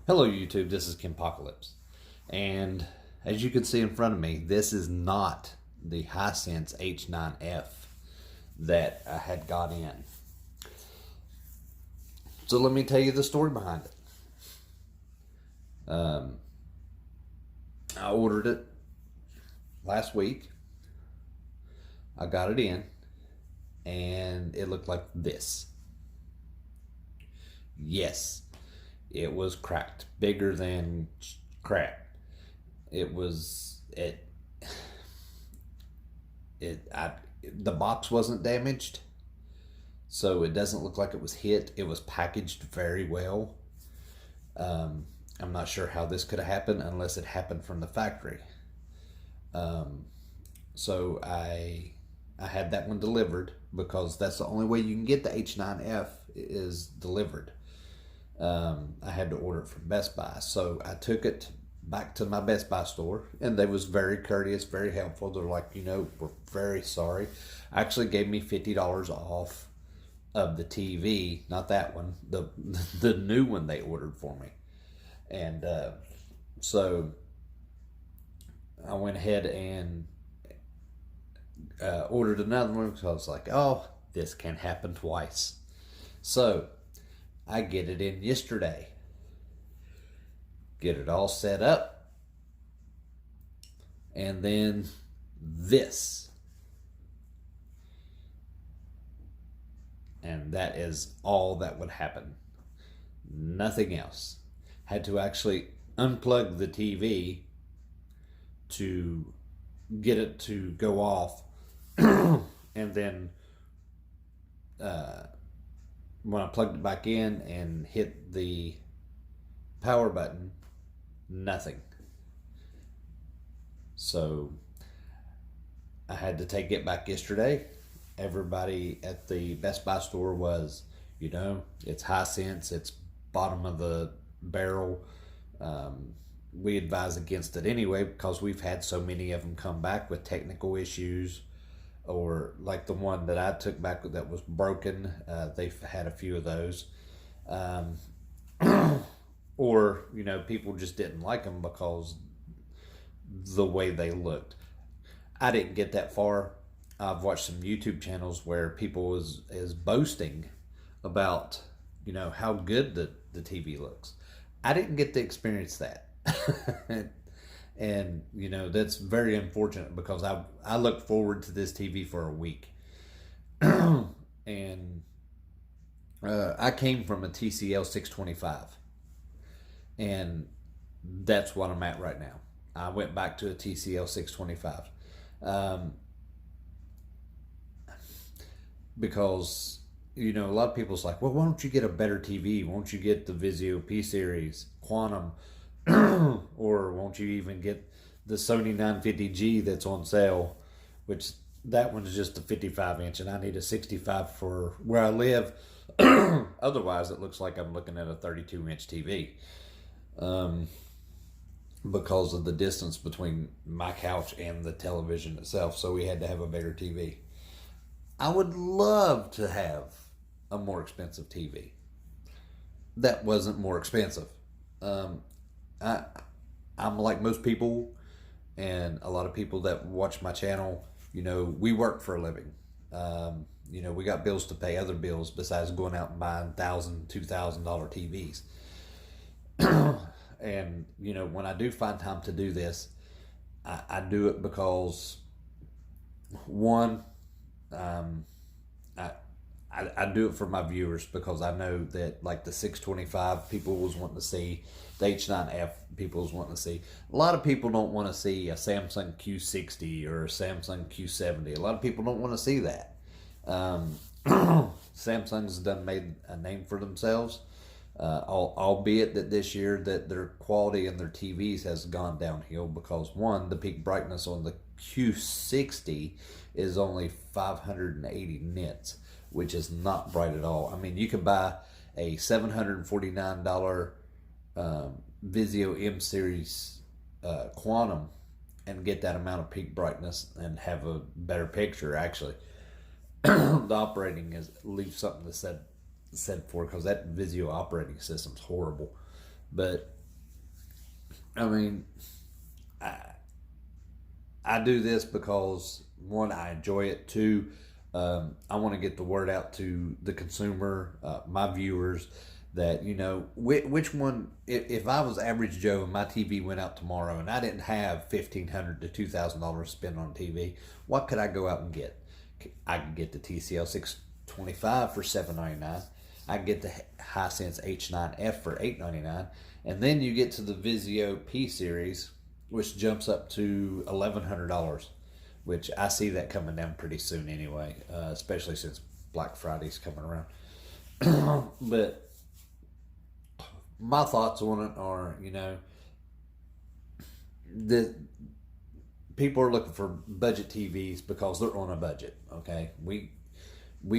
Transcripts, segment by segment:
Hello YouTube, this is Kimpocalypse. And as you can see in front of me, this is not the Hisense H9F that I had got in. So let me tell you the story behind it. I ordered it last week. I got it in and it looked like this. Yes. It was cracked, bigger than crap. The box wasn't damaged, so it doesn't look like it was hit. It was packaged very well. I'm not sure how this could have happened unless it happened from the factory. So I had that one delivered because that's the only way you can get the H9F is delivered. I had to order it from Best Buy. So I took it back to my Best Buy store and they was very courteous, very helpful. They're like, we're very sorry. Actually gave me $50 off of the TV, not that one, the new one they ordered for me. And so I went ahead and ordered another one because I was like, oh, this can happen twice. So I get it in yesterday. Get it all set up. And then this. And that is all that would happen. Nothing else. Had to actually unplug the TV to get it to go off. And then when I plugged it back in and hit the power button, nothing. So I had to take it back yesterday. Everybody at the Best Buy store was, it's Hisense, it's bottom of the barrel. We advise against it anyway because we've had so many of them come back with technical issues. Or like the one that I took back that was broken. They've had a few of those. Or, people just didn't like them because the way they looked. I didn't get that far. I've watched some YouTube channels where people is boasting about, how good the TV looks. I didn't get to experience that. And, that's very unfortunate because I look forward to this TV for a week. And I came from a TCL 625. And that's what I'm at right now. I went back to a TCL 625. Because, a lot of people's like, well, why don't you get a better TV? Won't you get the Vizio P Series, Quantum? Or won't you even get the Sony 950G that's on sale, which that one's just a 55 inch and I need a 65 for where I live. Otherwise it looks like I'm looking at a 32 inch TV because of the distance between my couch and the television itself. So we had to have a bigger TV. I would love to have a more expensive TV that wasn't more expensive. I'm like most people and a lot of people that watch my channel, we work for a living. We got bills to pay, other bills besides going out and buying $1,000, $2,000 TVs. And, when I do find time to do this, I do it because one, I do it for my viewers because I know that like the 625 people was wanting to see, the H9F people was wanting to see. A lot of people don't want to see a Samsung Q60 or a Samsung Q70. A lot of people don't want to see that. Samsung's done made a name for themselves, albeit that this year that their quality in their TVs has gone downhill because one, the peak brightness on the Q60 is only 580 nits, which is not bright at all. I mean, you could buy a $749 Vizio M Series Quantum and get that amount of peak brightness and have a better picture, actually. The operating leaves something to said for because that Vizio operating system's horrible. But I mean, I do this because one, I enjoy it. Two, I want to get the word out to the consumer, my viewers, that which one. If I was average Joe and my TV went out tomorrow and I didn't have $1,500 to $2,000 to spend on TV, what could I go out and get? I could get the TCL 625 for $799. I can get the Hisense H9F for $899, and then you get to the Vizio P series, which jumps up to $1,100, which I see that coming down pretty soon anyway, especially since Black Friday's coming around. But my thoughts on it are, the people are looking for budget TVs because they're on a budget. Okay, we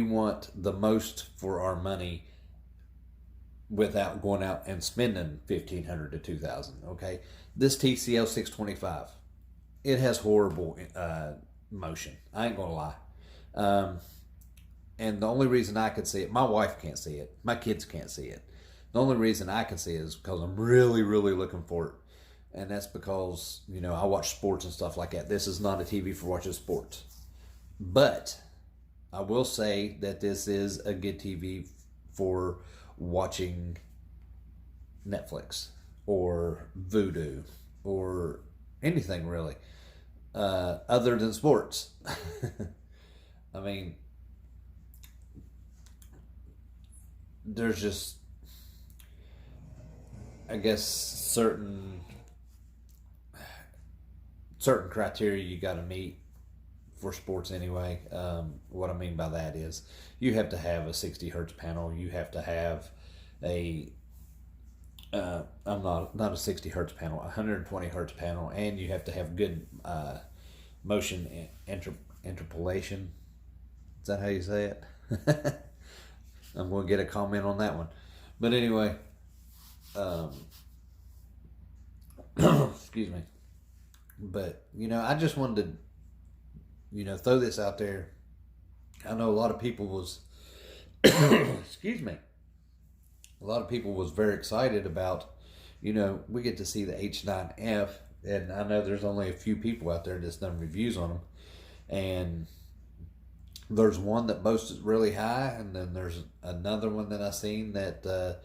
want the most for our money without going out and spending $1,500 to $2,000. Okay, this TCL 625, it has horrible motion. I ain't gonna lie. And the only reason I can see it, my wife can't see it, my kids can't see it. The only reason I can see it is because I'm really, really looking for it. And that's because, I watch sports and stuff like that. This is not a TV for watching sports. But I will say that this is a good TV for watching Netflix or Vudu or anything really, other than sports. I mean, there's just, I guess, certain criteria you got to meet for sports anyway. What I mean by that is you have to have a 60 hertz panel. You have to have a I'm not a 60 hertz panel, 120 hertz panel, and you have to have good motion interpolation. Is that how you say it? I'm going to get a comment on that one. But anyway, excuse me. But, I just wanted to, throw this out there. I know a lot of people was, excuse me, a lot of people was very excited about, we get to see the H9F, and I know there's only a few people out there that's done reviews on them, and there's one that boasts really high, and then there's another one that I seen that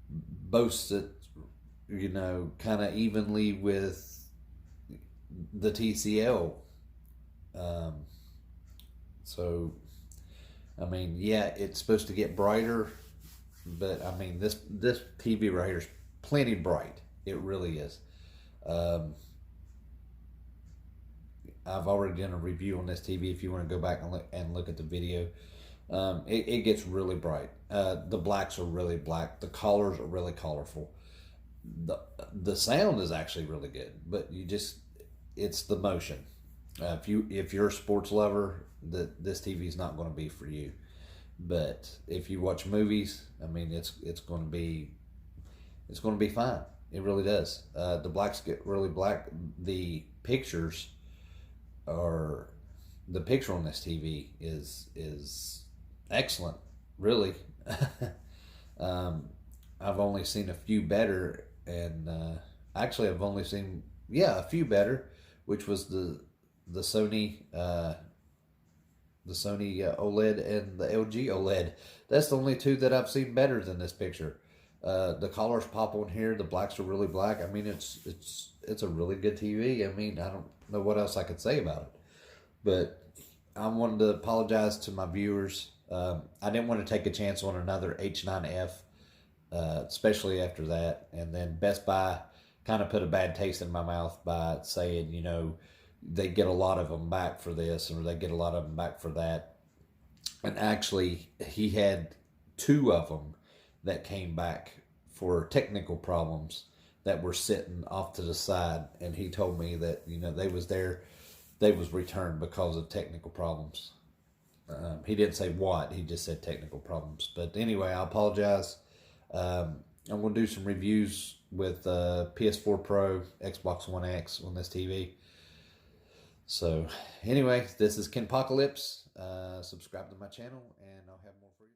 boasts it, kind of evenly with the TCL. So, I mean, yeah, it's supposed to get brighter, but I mean, this TV right here is plenty bright. It really is. I've already done a review on this TV. If you want to go back and look at the video, it gets really bright. The blacks are really black. The colors are really colorful. The sound is actually really good, but it's the motion. If you're a sports lover, this TV is not going to be for you. But if you watch movies, I mean, it's going to be fine. It really does. The blacks get really black. The picture on this TV is excellent. Really. I've only seen a few better, and actually I've only seen a few better, which was the Sony OLED and the LG OLED. That's the only two that I've seen better than this picture. The colors pop on here. The blacks are really black. I mean, it's a really good TV. I mean, I don't know what else I could say about it. But I wanted to apologize to my viewers. I didn't want to take a chance on another H9F, especially after that. And then Best Buy kind of put a bad taste in my mouth by saying, they get a lot of them back for this, or they get a lot of them back for that. And actually, he had two of them that came back for technical problems that were sitting off to the side. And he told me that, they was returned because of technical problems. He didn't say what, he just said technical problems. But anyway, I apologize. I'm going to do some reviews with PS4 Pro, Xbox One X on this TV. So, anyway, this is Ken Apocalypse. Subscribe to my channel, and I'll have more for you.